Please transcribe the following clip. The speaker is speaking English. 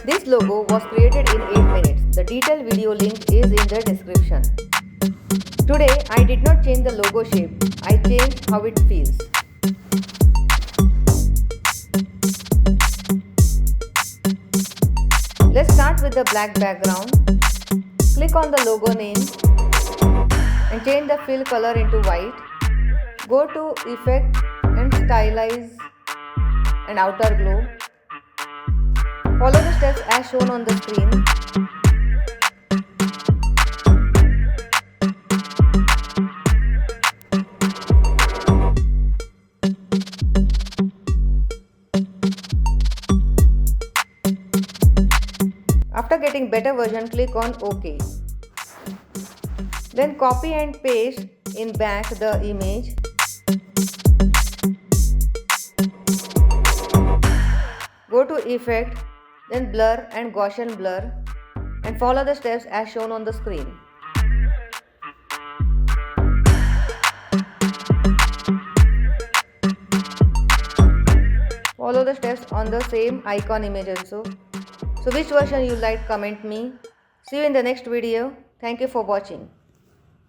This logo was created in 8 minutes. The detailed video link is in the description. Today I did not change the logo shape, I changed how it feels. Let's start with the black background. Click on the logo name and change the fill color into white. Go to Effect and Stylize and Outer Glow. Follow the steps as shown on the screen. After getting better version, click on OK. Then copy and paste in back the image. Go to Effect, then Blur and Gaussian Blur and follow the steps as shown on the screen. Follow the steps on the same icon image also. So which version you like, comment me. See you in the next video. Thank you for watching.